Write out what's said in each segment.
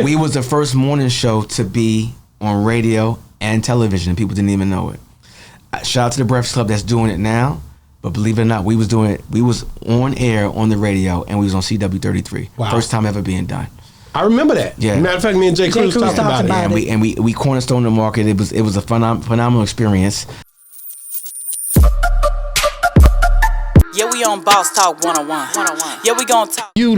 We was the first morning show to be on radio and television, and people didn't even know it. Shout out to the Breakfast Club that's doing it now, but believe it or not, we was doing it. We was on air on the radio, and we was on CW33. Wow. First time ever being done. I remember that. Yeah. Matter of fact, me and Jay Cruz talked about it. And we cornerstone the market. It was a phenomenal experience. Yeah, we on Boss Talk 101. Yeah, we gonna talk. You're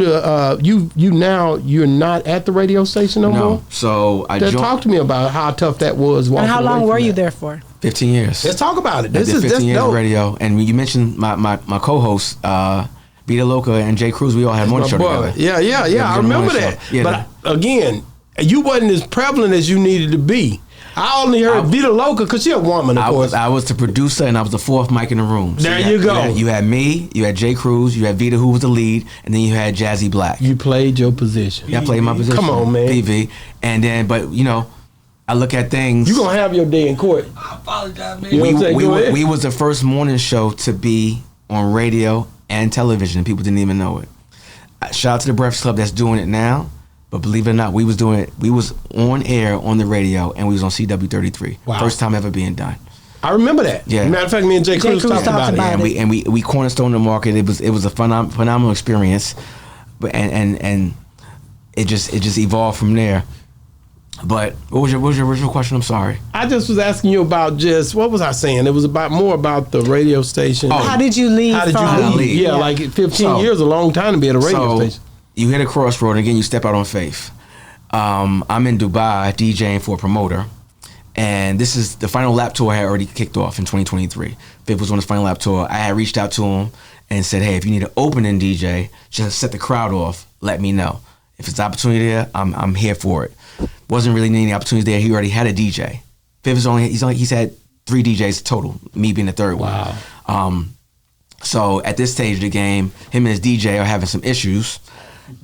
not at the radio station no more? So I joined. Talk to me about how tough that was. And how long were you there for? 15 years. Let's talk about it. This is 15 years of radio. And you mentioned my co-hosts, Vita Loca and Jay Cruz. We all had morning show together. Yeah. I remember that. Yeah, but again, you wasn't as prevalent as you needed to be. I only heard Vita Loca because she's a woman, of course. I was the producer and I was the fourth mic in the room. So there you go. You had me, you had Jay Cruz, you had Vita, who was the lead, and then you had Jazzy Black. You played your position. Yeah, I played my position. Come on, man. PV. And then, but I look at things. You're going to have your day in court. I apologize, man. We was the first morning show to be on radio and television, and people didn't even know it. Shout out to the Breakfast Club that's doing it now. But believe it or not, we was doing it. We was on air on the radio, and we was on CW33. Wow. First time ever being done. I remember that. Yeah. Matter of fact, me and Jay Cruz talked about it. And we cornerstone the market. It was a phenomenal experience, but and it just evolved from there. But what was your original question? I'm sorry. I just was asking you about what was I saying? It was more about the radio station. Oh. How did you leave? Yeah, like 15 years, a long time to be at a radio station. You hit a crossroad, and again, you step out on faith. I'm in Dubai DJing for a promoter, and this is the final lap tour I had already kicked off in 2023. Fifth was on his final lap tour. I had reached out to him and said, hey, if you need an opening DJ, just set the crowd off, let me know. If it's an opportunity there, I'm here for it. Wasn't really any opportunities there. He already had a DJ. Fifth is he's had 3 DJs total, me being the third one. Wow. So at this stage of the game, him and his DJ are having some issues.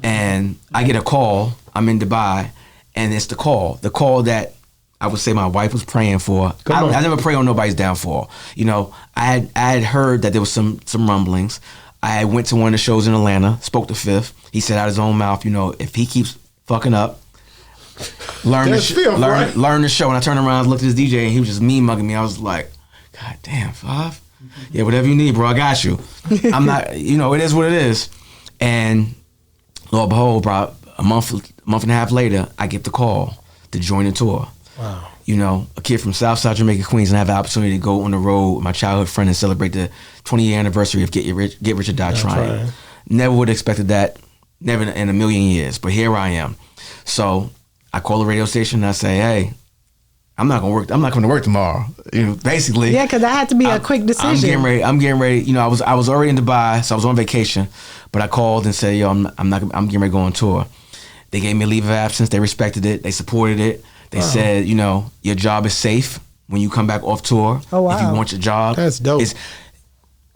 And I get a call. I'm in Dubai, and it's the call that I would say my wife was praying for. I never pray on nobody's downfall. I had heard that there was some rumblings. I went to one of the shows in Atlanta, spoke to Fifth. He said out of his own mouth, if he keeps fucking up, learn the show. And I turned around, looked at his DJ, and he was just mean mugging me. I was like, God damn, Five. Yeah, whatever you need, bro, I got you. I'm not, it is what it is. And lo and behold, bro, a month and a half later, I get the call to join the tour. Wow. A kid from Southside Jamaica, Queens, and I have the opportunity to go on the road with my childhood friend and celebrate the 20-year anniversary of Get Rich or Die Trying. Never would have expected that, never in a million years, but here I am. So I call the radio station and I say, hey, I'm not going to work tomorrow. Basically. Yeah, because that had to be a quick decision. I'm getting ready. I was already in Dubai, so I was on vacation. But I called and said, yo, I'm getting ready to go on tour. They gave me a leave of absence. They respected it. They supported it. They said, your job is safe when you come back off tour. Oh, wow. If you want your job, that's dope. It's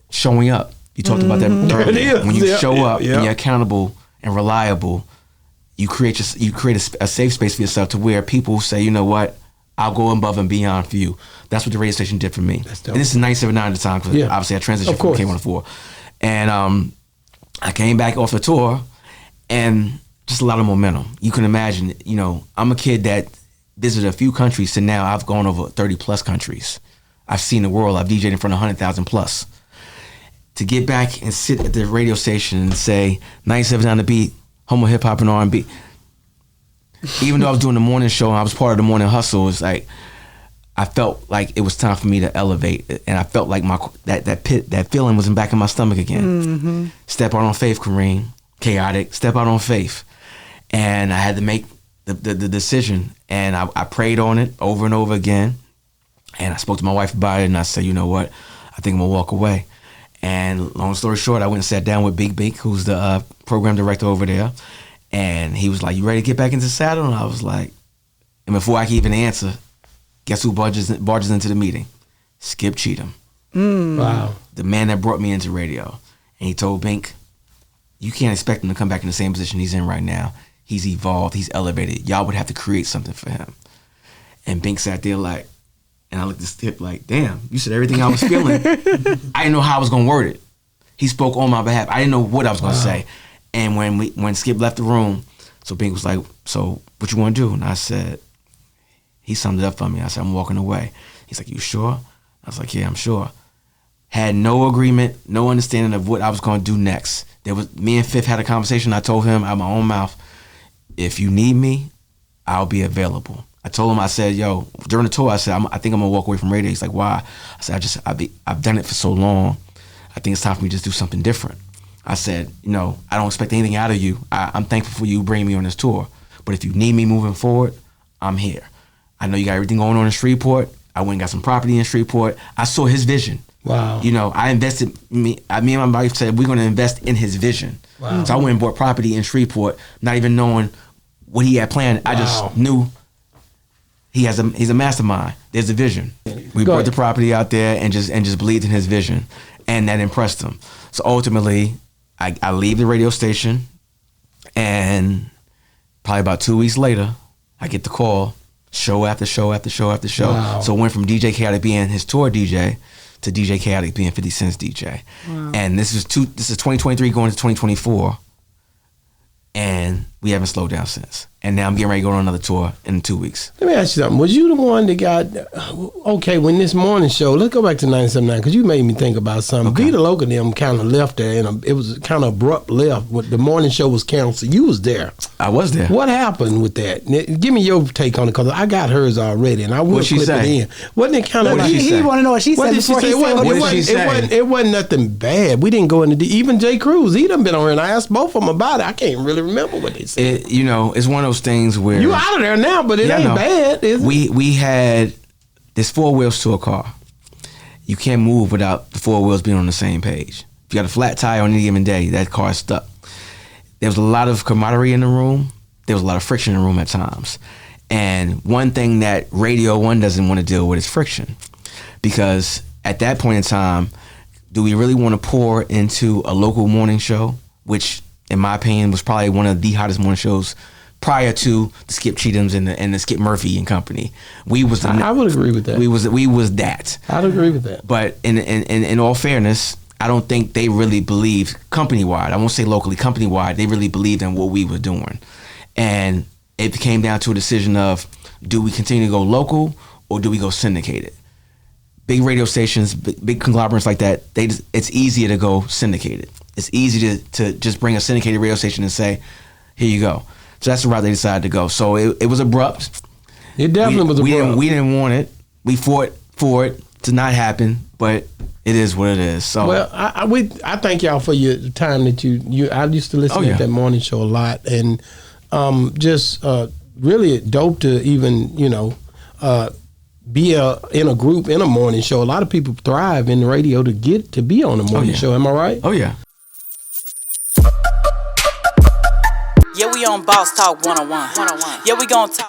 showing up. You talked about that earlier. When you show up and you're accountable and reliable, you create a safe space for yourself to where people say, you know what, I'll go above and beyond for you. That's what the radio station did for me. That's dope. And this is 97.9 at the time, because obviously I transitioned from K104. And I came back off the tour, and just a lot of momentum. You can imagine, I'm a kid that visited a few countries, so now I've gone over 30 plus countries. I've seen the world. I've DJed in front of 100,000 plus. To get back and sit at the radio station and say 97 on the beat, homo hip hop and R&B. Even though I was doing the morning show and I was part of the morning hustle, it's like I felt like it was time for me to elevate, and I felt like that feeling was in the back of my stomach again. Mm-hmm. Step out on faith, Kareem. Kayotik. Step out on faith, and I had to make the decision, and I prayed on it over and over again, and I spoke to my wife about it, and I said, you know what, I think I'm gonna walk away. And long story short, I went and sat down with Big Bink, who's the program director over there, and he was like, you ready to get back into the saddle? And I was like, and before I could even answer, guess who barges into the meeting? Skip Cheatham. Wow. The man that brought me into radio. And he told Bink, you can't expect him to come back in the same position he's in right now. He's evolved, he's elevated. Y'all would have to create something for him. And Bink sat there like, and I looked at Skip like, damn, you said everything I was feeling. I didn't know how I was gonna word it. He spoke on my behalf. I didn't know what I was gonna say. And when Skip left the room, So Bink was like, so what you want to do? And I said, he summed it up for me. I said, I'm walking away. He's like, you sure? I was like, yeah, I'm sure. Had no agreement, no understanding of what I was going to do next. Me and Fifth had a conversation. I told him out of my own mouth, if you need me, I'll be available. I told him, I said, yo, during the tour, I said, I think I'm going to walk away from radio. He's like, why? I said, I've done it for so long. I think it's time for me to just do something different. I said, I don't expect anything out of you. I'm thankful for you bringing me on this tour. But if you need me moving forward, I'm here. I know you got everything going on in Shreveport. I went and got some property in Shreveport. I saw his vision. Wow. I invested, me and my wife said, we're going to invest in his vision. Wow. So I went and bought property in Shreveport, not even knowing what he had planned. I just knew he's a mastermind. There's a vision. We bought the property out there and just believed in his vision. And that impressed him. So ultimately, I leave the radio station, and probably about 2 weeks later, I get the call, show after show after show after show. Wow. So it went from DJ Kayotik being his tour DJ to DJ Kayotik being 50 Cent's DJ. Wow. And this is 2023 going to 2024, and we haven't slowed down since. And now I'm getting ready to go on another tour in 2 weeks. Let me ask you something. Was you the one that got, when this morning show, let's go back to 97.9, because you made me think about something. Okay. Vita Loca them kind of left there, and it was kind of abrupt left. When the morning show was canceled. You was there. I was there. What happened with that? Give me your take on it, because I got hers already, and I will What'd she clip say? it in. Wasn't it kind of What like... did she say? He want to know what she What said did she before say? he said What did she say? It wasn't nothing bad. We didn't go into even Jay Cruz. He done been on here, and I asked both of them about it. I can't really remember what they said. It's one of those things where You out of there now, but it Yeah, I ain't know. bad, is it? we had there's 4 wheels to a car. You can't move without the 4 wheels being on the same page. If you got a flat tire on any given day, that car is stuck. There was a lot of camaraderie in the room. There was a lot of friction in the room at times. And one thing that Radio 1 doesn't want to deal with is friction. Because at that point in time, do we really want to pour into a local morning show, which in my opinion was probably one of the hottest morning shows prior to the Skip Cheatham's and the Skip Murphy and company. I would agree with that. We was that. I'd agree with that. But in all fairness, I don't think they really believed company-wide. I won't say locally, company-wide. They really believed in what we were doing. And it came down to a decision of, do we continue to go local or do we go syndicated? Big radio stations, big conglomerates like that, it's easier to go syndicated. It's easy to just bring a syndicated radio station and say, here you go. So that's the route they decided to go. So it was abrupt. It definitely was abrupt. We didn't want it. We fought for it to not happen, but it is what it is. So Well, I thank y'all for your time that you I used to listen to that morning show a lot, and just really dope to even be in a group in a morning show. A lot of people thrive in the radio to get to be on a morning show. Am I right? Oh yeah. Yeah, we on Boss Talk 101. Yeah, we gonna talk.